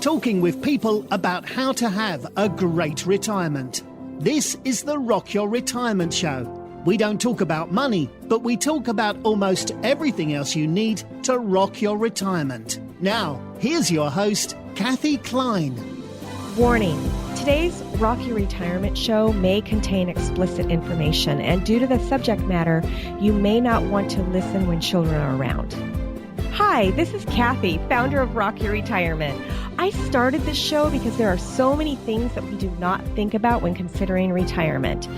talking with people about how to have a great retirement. This is the Rock Your Retirement Show. We don't talk about money, but we talk about almost everything else you need to rock your retirement. Now, here's your host, Kathy Klein. Warning, today's Rock Your Retirement Show may contain explicit information, and due to the subject matter, you may not want to listen when children are around. Hi, this is Kathy, founder of Rock Your Retirement. I started this show because there are so many things that we do not think about when considering retirement.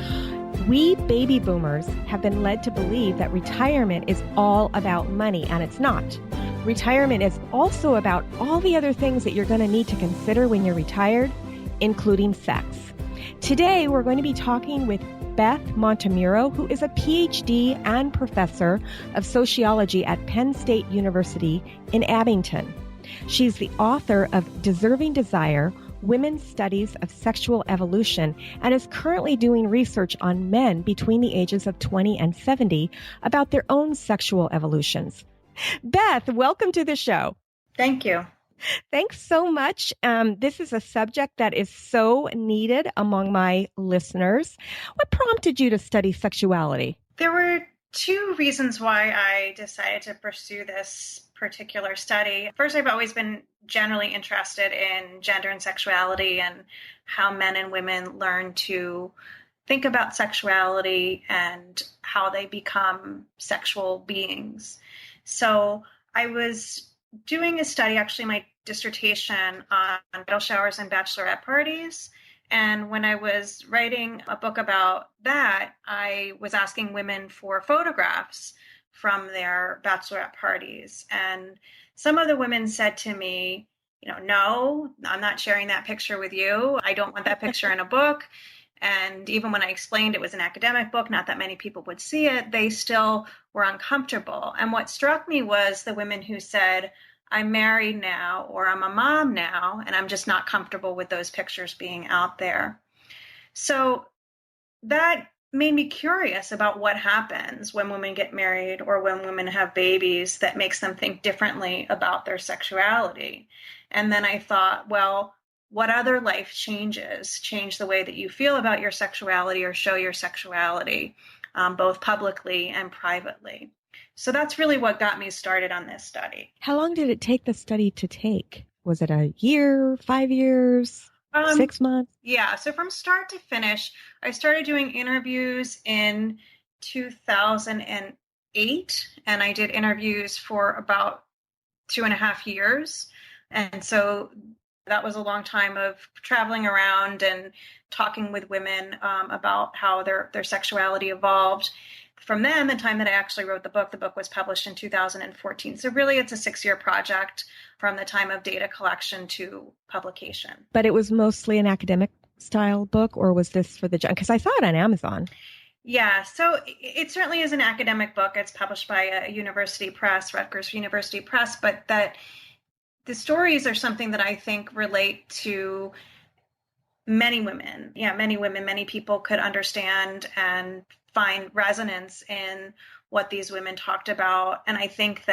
We baby boomers have been led to believe that retirement is all about money, and it's not. Retirement is also about all the other things that you're going to need to consider when you're retired, including sex. Today, we're going to be talking with Beth Montemuro, who is a PhD and professor of sociology at Penn State University in Abington. She's the author of Deserving Desire, Women's Studies of Sexual Evolution, and is currently doing research on men between the ages of 20 and 70 about their own sexual evolutions. Beth, welcome to the show. Thank you. Thanks so much. This is a subject that is so needed among my listeners. What prompted you to study sexuality? There were two reasons why I decided to pursue this particular study. First, I've always been generally interested in gender and sexuality and how men and women learn to think about sexuality and how they become sexual beings. So I was doing a study, actually my dissertation on bridal showers and bachelorette parties. And when I was writing a book about that, I was asking women for photographs from their bachelorette parties. And some of the women said to me, no, I'm not sharing that picture with you. I don't want that picture in a book. And even when I explained it was an academic book, not that many people would see it, they still were uncomfortable. And what struck me was the women who said, I'm married now, or I'm a mom now, and I'm just not comfortable with those pictures being out there. So that made me curious about what happens when women get married or when women have babies that makes them think differently about their sexuality. And then I thought, well, what other life changes change the way that you feel about your sexuality or show your sexuality, both publicly and privately? So that's really what got me started on this study. How long did it take the study to take? Was it a year, 5 years, 6 months? Yeah, so from start to finish, I started doing interviews in 2008, and I did interviews for about 2.5 years. And so that was a long time of traveling around and talking with women about how their sexuality evolved. From then, the time that I actually wrote the book was published in 2014. So really, it's a 6-year project from the time of data collection to publication. But it was mostly an academic style book, or was this for the, because I saw it on Amazon. Yeah, so it certainly is an academic book. It's published by a university press, Rutgers University Press, but that the stories are something that I think relate to many women. Yeah, many women, many people could understand and find resonance in what these women talked about. And I hope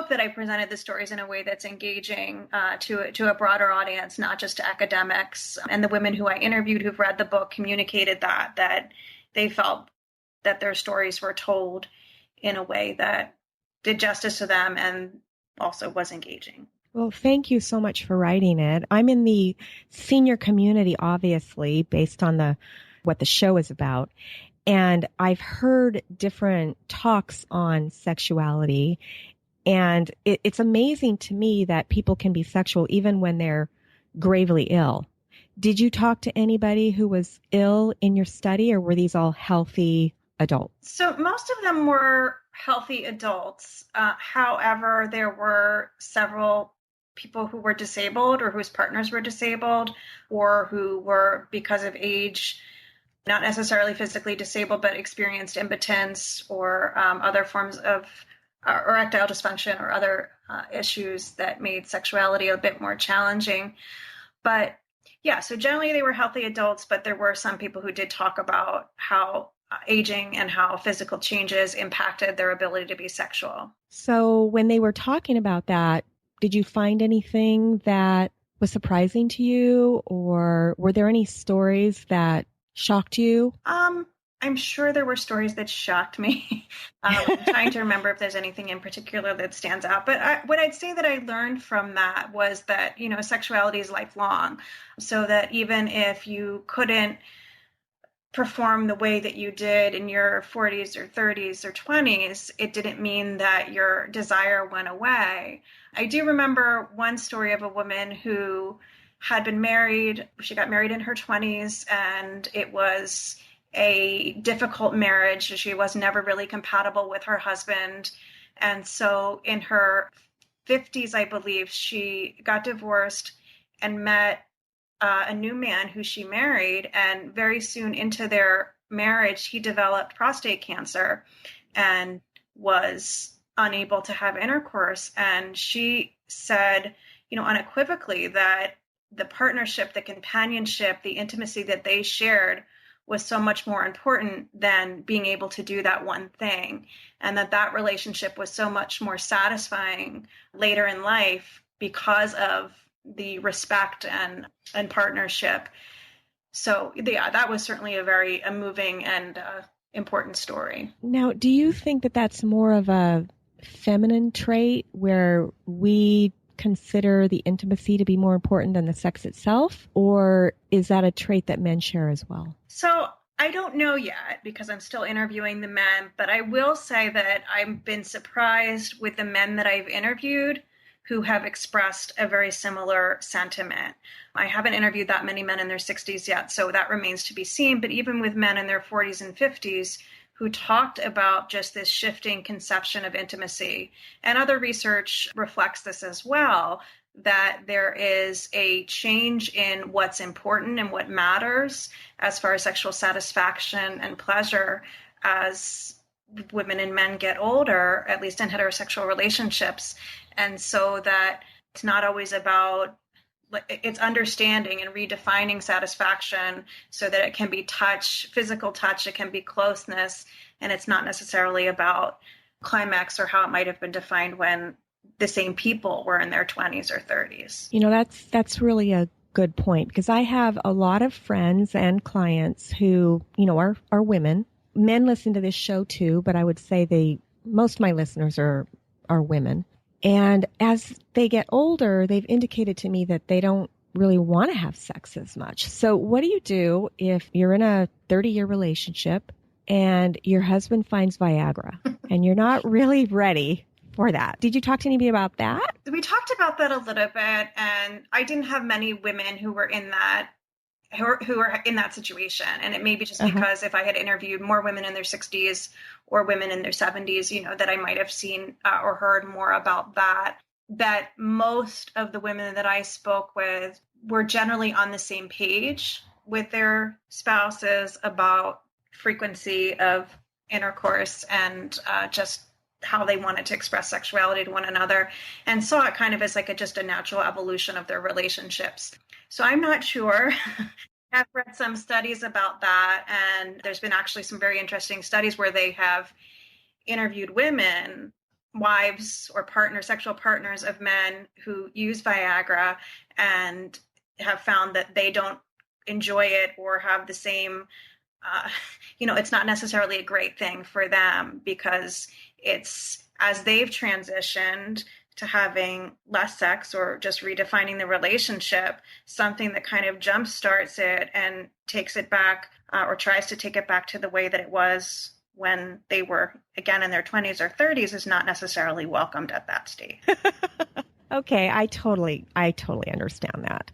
that I presented the stories in a way that's engaging to a broader audience, not just to academics. And the women who I interviewed who've read the book communicated that they felt that their stories were told in a way that did justice to them and also was engaging. Well, thank you so much for writing it. I'm in the senior community, obviously, based on what the show is about. And I've heard different talks on sexuality. And it's amazing to me that people can be sexual even when they're gravely ill. Did you talk to anybody who was ill in your study, or were these all healthy adults? So most of them were healthy adults. However, there were several people who were disabled or whose partners were disabled or who were, because of age, not necessarily physically disabled, but experienced impotence or other forms of erectile dysfunction or other issues that made sexuality a bit more challenging. But yeah, so generally they were healthy adults, but there were some people who did talk about how aging and how physical changes impacted their ability to be sexual. So when they were talking about that, did you find anything that was surprising to you, or were there any stories that shocked you? I'm sure there were stories that shocked me. I'm trying to remember if there's anything in particular that stands out. But what I'd say that I learned from that was that, sexuality is lifelong. So that even if you couldn't perform the way that you did in your 40s or 30s or 20s, it didn't mean that your desire went away. I do remember one story of a woman who had been married. She got married in her 20s, and it was a difficult marriage. She was never really compatible with her husband. And so in her 50s, I believe, she got divorced and met a new man who she married. And very soon into their marriage, he developed prostate cancer and was unable to have intercourse. And she said, unequivocally, that the partnership, the companionship, the intimacy that they shared was so much more important than being able to do that one thing. And that relationship was so much more satisfying later in life because of the respect and partnership. So yeah, that was certainly a moving and important story. Now, do you think that that's more of a feminine trait where we consider the intimacy to be more important than the sex itself? Or is that a trait that men share as well? So I don't know yet because I'm still interviewing the men, but I will say that I've been surprised with the men that I've interviewed who have expressed a very similar sentiment. I haven't interviewed that many men in their 60s yet, so that remains to be seen. But even with men in their 40s and 50s who talked about just this shifting conception of intimacy, and other research reflects this as well, that there is a change in what's important and what matters as far as sexual satisfaction and pleasure as women and men get older, at least in heterosexual relationships. And so that it's not always about, it's understanding and redefining satisfaction so that it can be touch, physical touch, it can be closeness, and it's not necessarily about climax or how it might have been defined when the same people were in their 20s or 30s. That's really a good point, because I have a lot of friends and clients who, are women. Men listen to this show too, but I would say most of my listeners are women. And as they get older, they've indicated to me that they don't really want to have sex as much. So what do you do if you're in a 30-year relationship and your husband finds Viagra and you're not really ready for that? Did you talk to anybody about that? We talked about that a little bit, and I didn't have many women who were in that situation. And it may be just because if I had interviewed more women in their 60s or women in their 70s, that I might have seen or heard more about that most of the women that I spoke with were generally on the same page with their spouses about frequency of intercourse and just how they wanted to express sexuality to one another, and saw it kind of as like just a natural evolution of their relationships. So I'm not sure. I've read some studies about that, and there's been actually some very interesting studies where they have interviewed women, wives or sexual partners of men who use Viagra, and have found that they don't enjoy it or have the same, it's not necessarily a great thing for them, because it's as they've transitioned to having less sex or just redefining the relationship, something that kind of jumpstarts it and takes it back or tries to take it back to the way that it was when they were, again, in their 20s or 30s is not necessarily welcomed at that stage. Okay, I totally understand that.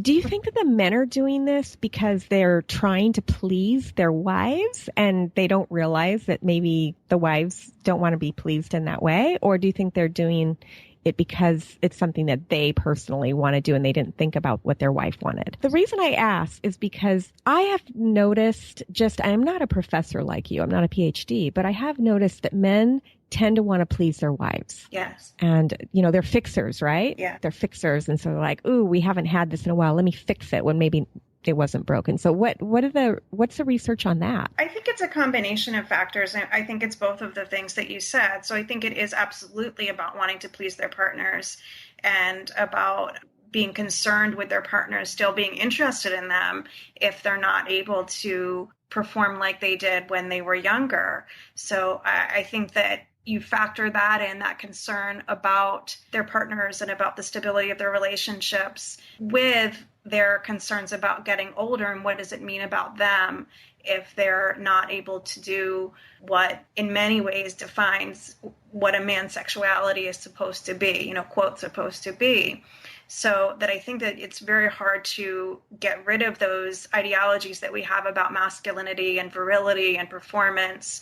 Do you think that the men are doing this because they're trying to please their wives and they don't realize that maybe the wives don't want to be pleased in that way? Or do you think they're doing it because it's something that they personally want to do and they didn't think about what their wife wanted? The reason I ask is because I have noticed, I'm not a professor like you, I'm not a PhD, but I have noticed that men tend to want to please their wives. Yes. And, they're fixers, right? Yeah. They're fixers. And so they're like, ooh, we haven't had this in a while. Let me fix it, when maybe it wasn't broken. So what's the research on that? I think it's a combination of factors. And I think it's both of the things that you said. So I think it is absolutely about wanting to please their partners and about being concerned with their partners still being interested in them if they're not able to perform like they did when they were younger. So I think that you factor that in, that concern about their partners and about the stability of their relationships with their concerns about getting older and what does it mean about them if they're not able to do what in many ways defines what a man's sexuality is supposed to be, quote, supposed to be. So that I think that it's very hard to get rid of those ideologies that we have about masculinity and virility and performance.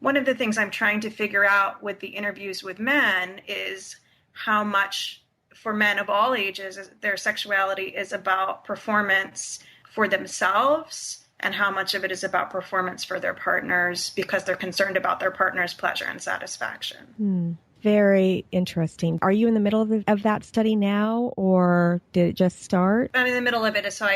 One of the things I'm trying to figure out with the interviews with men is how much, for men of all ages, their sexuality is about performance for themselves and how much of it is about performance for their partners because they're concerned about their partner's pleasure and satisfaction. Very interesting. Are you in the middle of that study now, or did it just start? I'm in the middle of it. So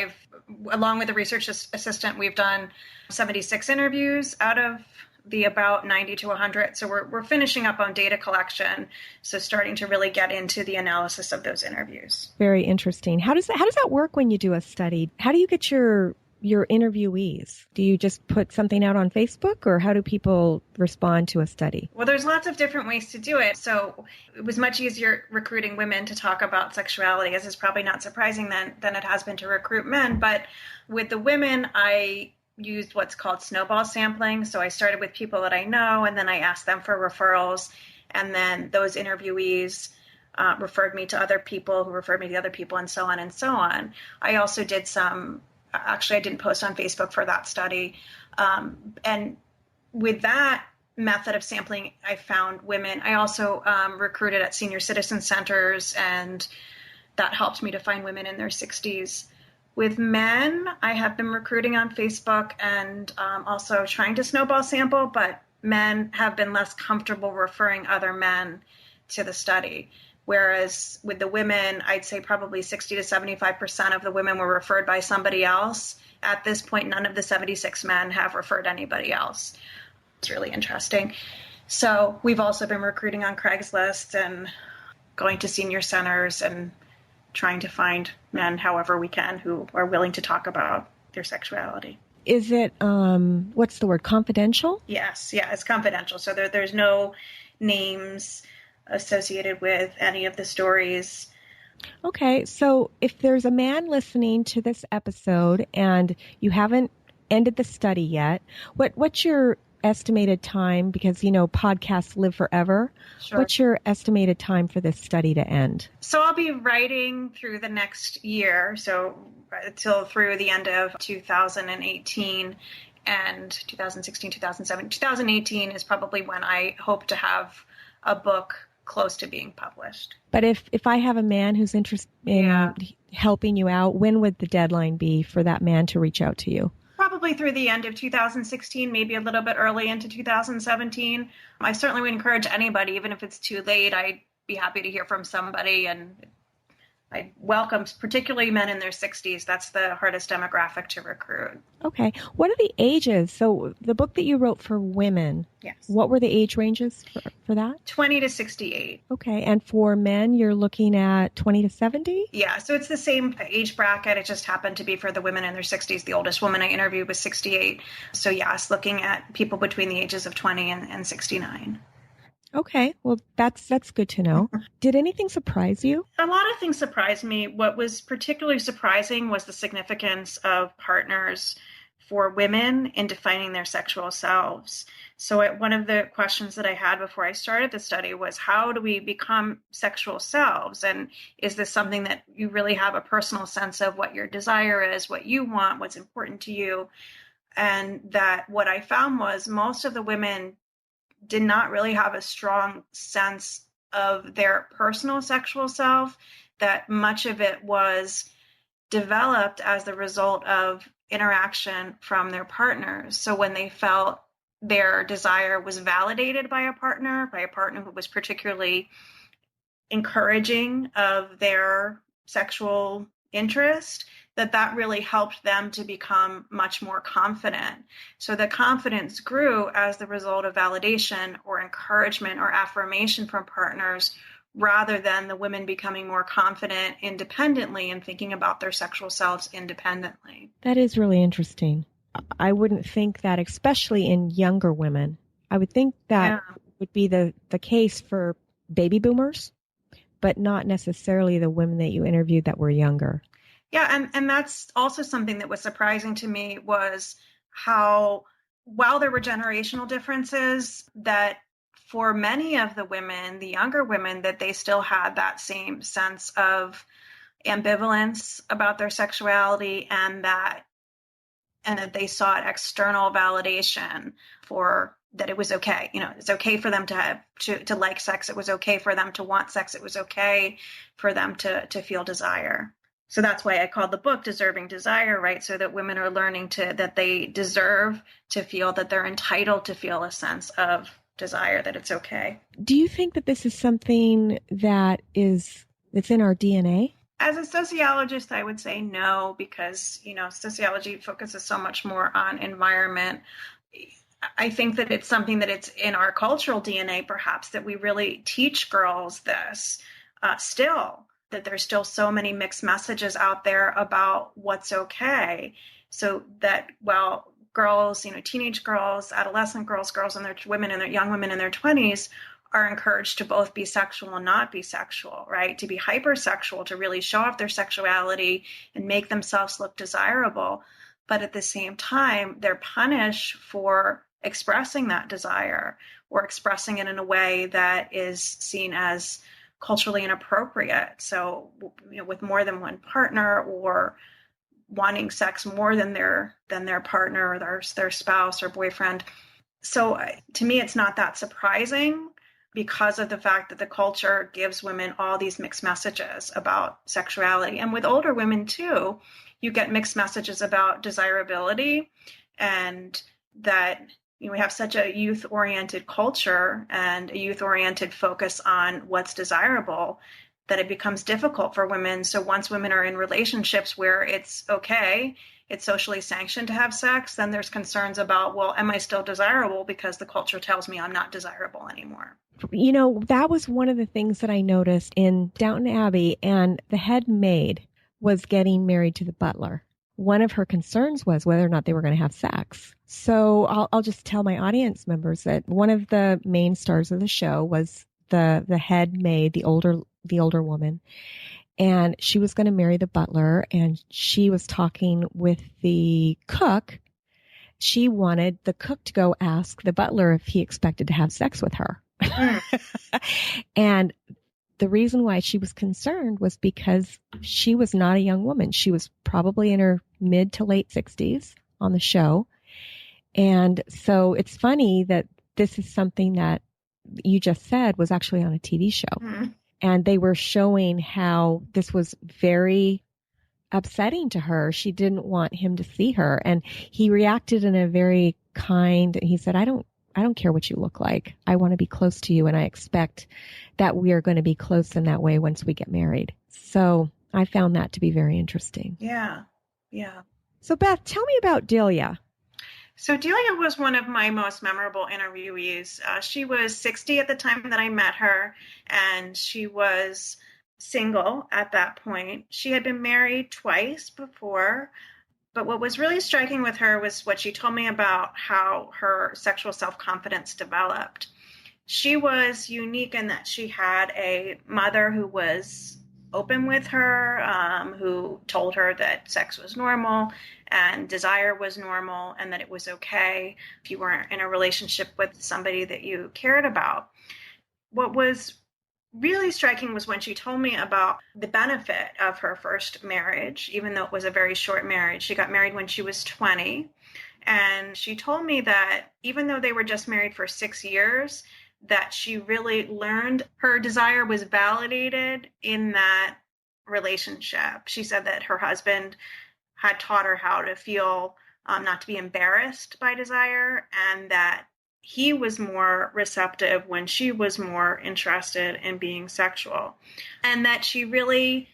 along with the research assistant, we've done 76 interviews out of the about 90 to 100. So we're finishing up on data collection. So starting to really get into the analysis of those interviews. Very interesting. How does that work when you do a study? How do you get your interviewees? Do you just put something out on Facebook, or how do people respond to a study? Well, there's lots of different ways to do it. So it was much easier recruiting women to talk about sexuality, as is probably not surprising than it has been to recruit men. But with the women, I used what's called snowball sampling. So I started with people that I know, and then I asked them for referrals. And then those interviewees referred me to other people who referred me to other people, and so on and so on. I also did I didn't post on Facebook for that study. And with that method of sampling, I found women. I also recruited at senior citizen centers, and that helped me to find women in their 60s. With men, I have been recruiting on Facebook and also trying to snowball sample, but men have been less comfortable referring other men to the study. Whereas with the women, I'd say probably 60 to 75% of the women were referred by somebody else. At this point, none of the 76 men have referred anybody else. It's really interesting. So we've also been recruiting on Craigslist and going to senior centers and trying to find men however we can who are willing to talk about their sexuality. Is it, what's the word, confidential? Yes, yeah, it's confidential. So there's no names associated with any of the stories. Okay, so if there's a man listening to this episode and you haven't ended the study yet, what's your estimated time? Because, podcasts live forever. Sure. What's your estimated time for this study to end? So I'll be writing through the next year, so till through the end of 2018 and 2016, 2017. 2018 is probably when I hope to have a book close to being published. But if I have a man who's interested in helping you out, when would the deadline be for that man to reach out to you? Probably through the end of 2016, maybe a little bit early into 2017. I certainly would encourage anybody, even if it's too late, I'd be happy to hear from somebody, and I welcome particularly men in their 60s. That's the hardest demographic to recruit. Okay. What are the ages? So the book that you wrote for women, yes. What were the age ranges for that? 20 to 68. Okay. And for men, you're looking at 20 to 70? Yeah. So it's the same age bracket. It just happened to be for the women in their 60s. The oldest woman I interviewed was 68. So yes, looking at people between the ages of 20 and 69. Okay. Well, that's good to know. Did anything surprise you? A lot of things surprised me. What was particularly surprising was the significance of partners for women in defining their sexual selves. So one of the questions that I had before I started the study was, how do we become sexual selves? And is this something that you really have a personal sense of what your desire is, what you want, what's important to you? And that what I found was most of the women did not really have a strong sense of their personal sexual self, that much of it was developed as the result of interaction from their partners. So when they felt their desire was validated by a partner who was particularly encouraging of their sexual interest, that really helped them to become much more confident. So the confidence grew as the result of validation or encouragement or affirmation from partners, rather than the women becoming more confident independently and thinking about their sexual selves independently. That is really interesting. I wouldn't think that, especially in younger women. I would think that would be the case for baby boomers, but not necessarily the women that you interviewed that were younger. Yeah, and that's also something that was surprising to me, was how, while there were generational differences, that for many of the women, the younger women, that they still had that same sense of ambivalence about their sexuality, and that they sought external validation for that it was okay. It's okay for them to have to like sex. It was okay for them to want sex. It was okay for them to feel desire. So that's why I called the book Deserving Desire, right? So that women are learning that they deserve to feel, that they're entitled to feel a sense of desire, that it's okay. Do you think that this is something that's in our DNA? As a sociologist, I would say no, because, sociology focuses so much more on environment. I think that it's something that it's in our cultural DNA, perhaps, that we really teach girls this still, that there's still so many mixed messages out there about what's okay. So that while girls, teenage girls, adolescent girls, young women in their 20s are encouraged to both be sexual and not be sexual, right? To be hypersexual, to really show off their sexuality and make themselves look desirable. But at the same time, they're punished for expressing that desire, or expressing it in a way that is seen as culturally inappropriate. So, with more than one partner, or wanting sex more than their partner or their spouse or boyfriend. So to me, it's not that surprising, because of the fact that the culture gives women all these mixed messages about sexuality. And with older women too, you get mixed messages about desirability, and that we have such a youth-oriented culture and a youth-oriented focus on what's desirable, that it becomes difficult for women. So once women are in relationships where it's okay, it's socially sanctioned to have sex, then there's concerns about, well, am I still desirable because the culture tells me I'm not desirable anymore? That was one of the things that I noticed in Downton Abbey, and the head maid was getting married to the butler. One of her concerns was whether or not they were going to have sex. So I'll just tell my audience members that one of the main stars of the show was the head maid, the older woman, and she was going to marry the butler, and she was talking with the cook. She wanted the cook to go ask the butler if he expected to have sex with her. And the reason why she was concerned was because she was not a young woman. She was probably in her mid to late 60s on the show. And so it's funny that this is something that you just said was actually on a TV show. Mm-hmm. And they were showing how this was very upsetting to her. She didn't want him to see her. And he reacted in a very kind, he said, I don't care what you look like. I want to be close to you, and I expect that we are going to be close in that way once we get married. So I found that to be very interesting. Yeah. So Beth, tell me about Delia. So Delia was one of my most memorable interviewees. She was 60 at the time that I met her, and she was single at that point. She had been married twice before. But what was really striking with her was what she told me about how her sexual self-confidence developed. She was unique in that she had a mother who was open with her, who told her that sex was normal and desire was normal, and that it was okay if you weren't in a relationship with somebody that you cared about. What was really striking was when she told me about the benefit of her first marriage, even though it was a very short marriage. She got married when she was 20. And she told me that even though they were just married for 6 years, that she really learned her desire was validated in that relationship. She said that her husband had taught her how to feel not to be embarrassed by desire, and that he was more receptive when she was more interested in being sexual, and that she really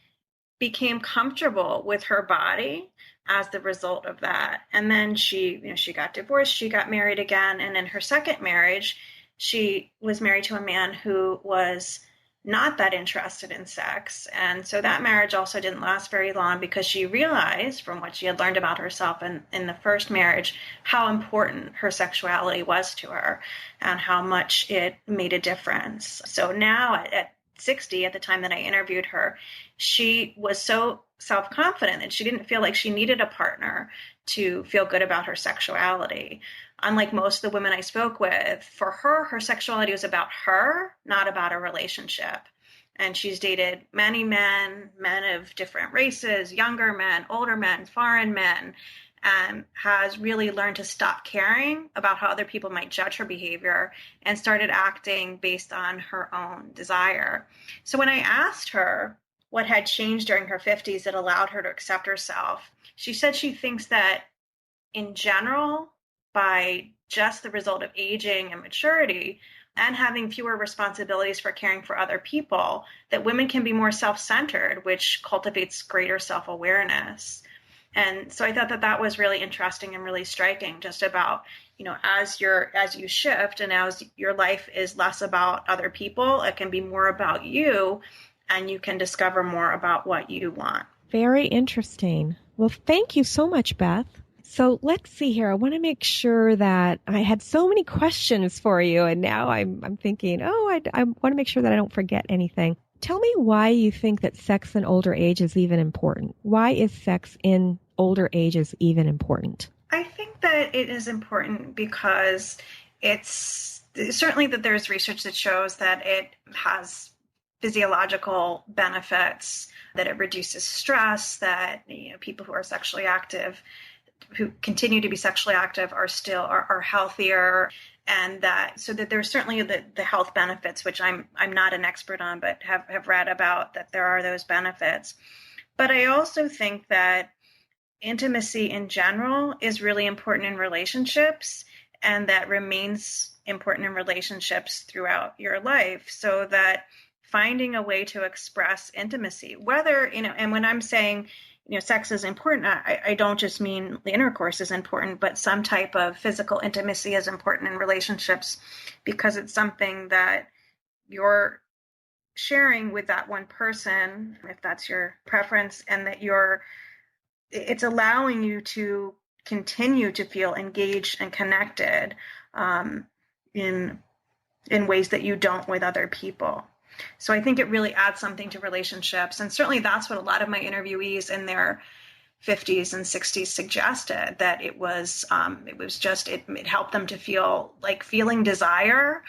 became comfortable with her body as the result of that. And then she got divorced, she got married again. And in her second marriage, she was married to a man who was not that interested in sex. And so that marriage also didn't last very long because she realized from what she had learned about herself in the first marriage, how important her sexuality was to her and how much it made a difference. So now at 60, at the time that I interviewed her, she was so self-confident that she didn't feel like she needed a partner to feel good about her sexuality. Unlike most of the women I spoke with, for her, her sexuality was about her, not about a relationship. And she's dated many men of different races, younger men, older men, foreign men, and has really learned to stop caring about how other people might judge her behavior and started acting based on her own desire. So when I asked her what had changed during her 50s that allowed her to accept herself, she said she thinks that in general, by just the result of aging and maturity and having fewer responsibilities for caring for other people, that women can be more self-centered, which cultivates greater self-awareness. And so I thought that was really interesting and really striking, just about, as you shift and as your life is less about other people, it can be more about you, and you can discover more about what you want. Very interesting. Well, thank you so much, Beth. So let's see here. I want to make sure that I had so many questions for you, and now I'm thinking, I want to make sure that I don't forget anything. Tell me why you think that sex in older age is even important. Why is sex in older ages even important? I think that it is important because it's certainly that there's research that shows that it has physiological benefits, that it reduces stress, that people who are sexually active, who continue to be sexually active, are healthier, and that there's certainly the health benefits, which I'm not an expert on, but have read about, that there are those benefits. But I also think that intimacy in general is really important in relationships, and that remains important in relationships throughout your life, so that finding a way to express intimacy, whether, and when I'm saying, sex is important, I don't just mean the intercourse is important, but some type of physical intimacy is important in relationships, because it's something that you're sharing with that one person, if that's your preference, and that it's allowing you to continue to feel engaged and connected in ways that you don't with other people. So I think it really adds something to relationships. And certainly that's what a lot of my interviewees in their 50s and 60s suggested, that it helped them to feel like feeling desire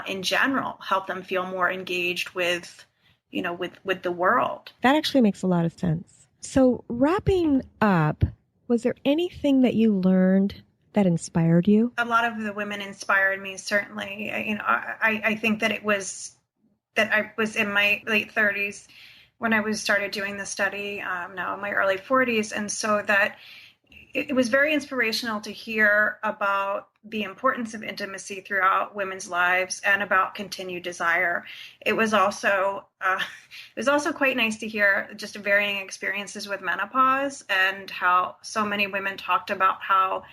in general, helped them feel more engaged with the world. That actually makes a lot of sense. So wrapping up, was there anything that you learned that inspired you? A lot of the women inspired me, certainly. I think that I was in my late 30s when I started doing the study, now in my early 40s. And so that it was very inspirational to hear about the importance of intimacy throughout women's lives and about continued desire. It was also quite nice to hear just varying experiences with menopause, and how so many women talked about how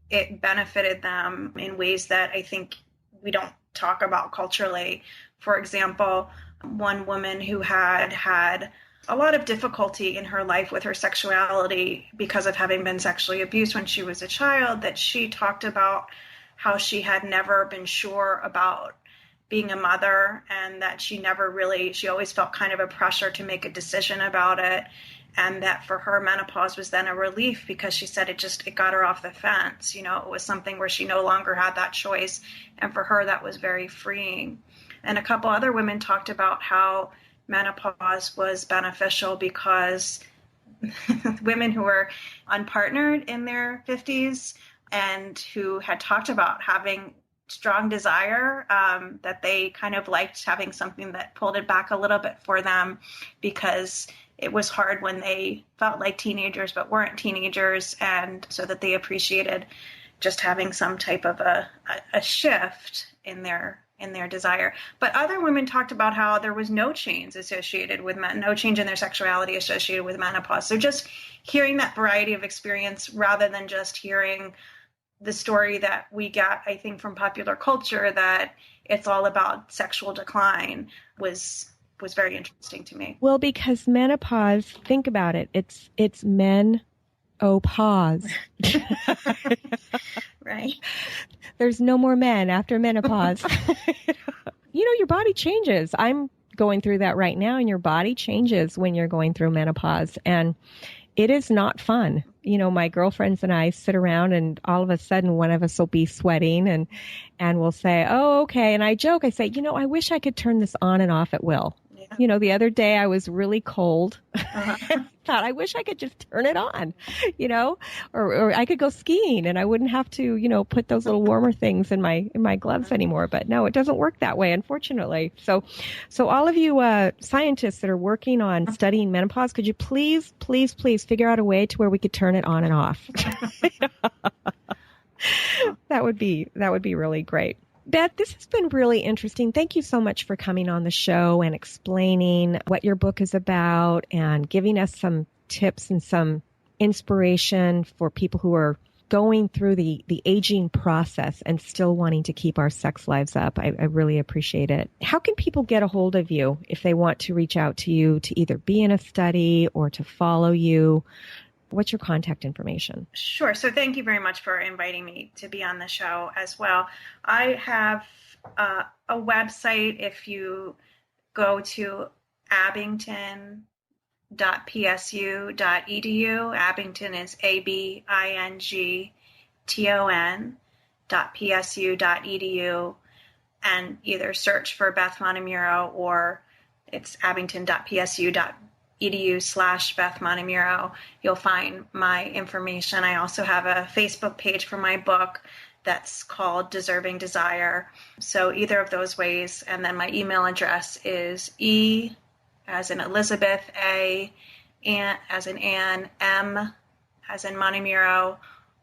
it benefited them in ways that I think we don't talk about culturally. For example, one woman who had a lot of difficulty in her life with her sexuality because of having been sexually abused when she was a child, that she talked about how she had never been sure about being a mother, and that she always felt kind of a pressure to make a decision about it. And that for her, menopause was then a relief, because she said it got her off the fence. It was something where she no longer had that choice. And for her, that was very freeing. And a couple other women talked about how menopause was beneficial because women who were unpartnered in their 50s and who had talked about having strong desire, that they kind of liked having something that pulled it back a little bit for them, because it was hard when they felt like teenagers but weren't teenagers, and so that they appreciated just having some type of a shift in their in their desire. But other women talked about how there was no change associated with no change in their sexuality associated with menopause. So just hearing that variety of experience rather than just hearing the story that we get, I think, from popular culture that it's all about sexual decline was very interesting to me. Well, because menopause, think about it, it's men. Oh, pause. Right. There's no more men after menopause. Your body changes. I'm going through that right now, and your body changes when you're going through menopause. And it is not fun. My girlfriends and I sit around, and all of a sudden one of us will be sweating and we'll say, oh, okay. And I joke, I say, I wish I could turn this on and off at will. Yeah. The other day I was really cold. Thought, I wish I could just turn it on, or I could go skiing and I wouldn't have to, put those little warmer things in my gloves anymore. But no, it doesn't work that way, unfortunately. So all of you scientists that are working on studying menopause, could you please figure out a way to where we could turn it on and off? That would be really great. Beth, this has been really interesting. Thank you so much for coming on the show and explaining what your book is about and giving us some tips and some inspiration for people who are going through the aging process and still wanting to keep our sex lives up. I really appreciate it. How can people get a hold of you if they want to reach out to you to either be in a study or to follow you? What's your contact information? Sure. So thank you very much for inviting me to be on the show as well. I have a website. If you go to abington.psu.edu, Abington is abington.psu.edu, and either search for Beth Montemurro or it's abington.psu.edu/Beth Montemurro. You'll find my information. I also have a Facebook page for my book that's called Deserving Desire. So either of those ways. And then my email address is E as in Elizabeth, A as in Anne, M as in Montemurro,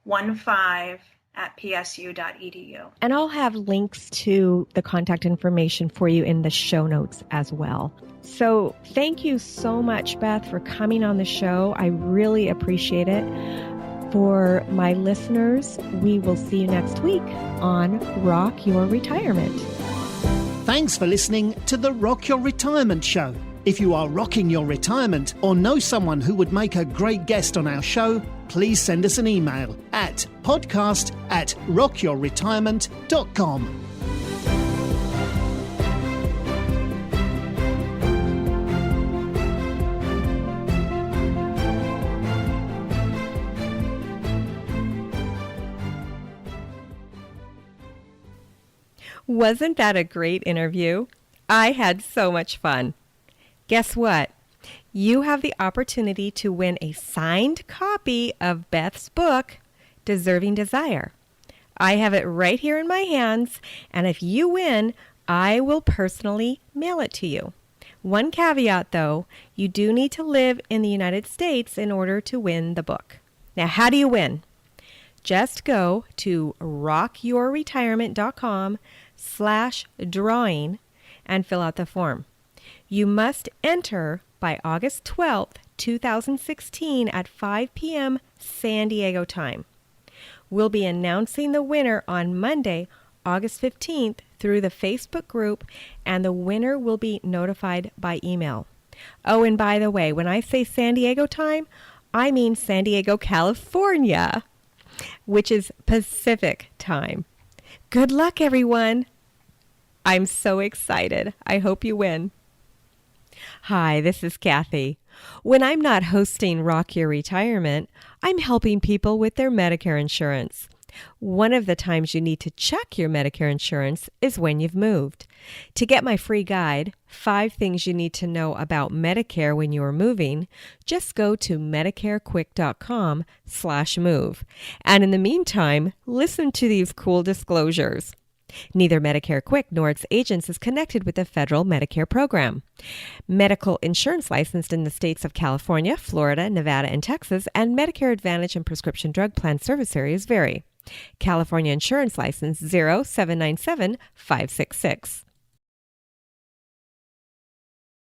15@psu.edu. And I'll have links to the contact information for you in the show notes as well. So thank you so much, Beth, for coming on the show. I really appreciate it. For my listeners, we will see you next week on Rock Your Retirement. Thanks for listening to the Rock Your Retirement Show. If you are rocking your retirement or know someone who would make a great guest on our show, please send us an email at podcast@rockyourretirement.com. Wasn't that a great interview? I had so much fun. Guess what? You have the opportunity to win a signed copy of Beth's book, Deserving Desire. I have it right here in my hands, and if you win, I will personally mail it to you. One caveat, though, you do need to live in the United States in order to win the book. Now, how do you win? Just go to rockyourretirement.com/drawing and fill out the form. You must enter by August 12th, 2016 at 5 p.m. San Diego time. We'll be announcing the winner on Monday, August 15th through the Facebook group, and the winner will be notified by email. Oh, and by the way, when I say San Diego time, I mean San Diego, California, which is Pacific time. Good luck, everyone. I'm so excited. I hope you win. Hi, this is Kathy. When I'm not hosting Rock Your Retirement, I'm helping people with their Medicare insurance. One of the times you need to check your Medicare insurance is when you've moved. To get my free guide, 5 Things You Need to Know About Medicare When You Are Moving, just go to medicarequick.com/move. And in the meantime, listen to these cool disclosures. Neither Medicare Quick nor its agents is connected with the federal Medicare program. Medical insurance licensed in the states of California, Florida, Nevada, and Texas, and Medicare Advantage and prescription drug plan service areas vary. California Insurance License 0797566.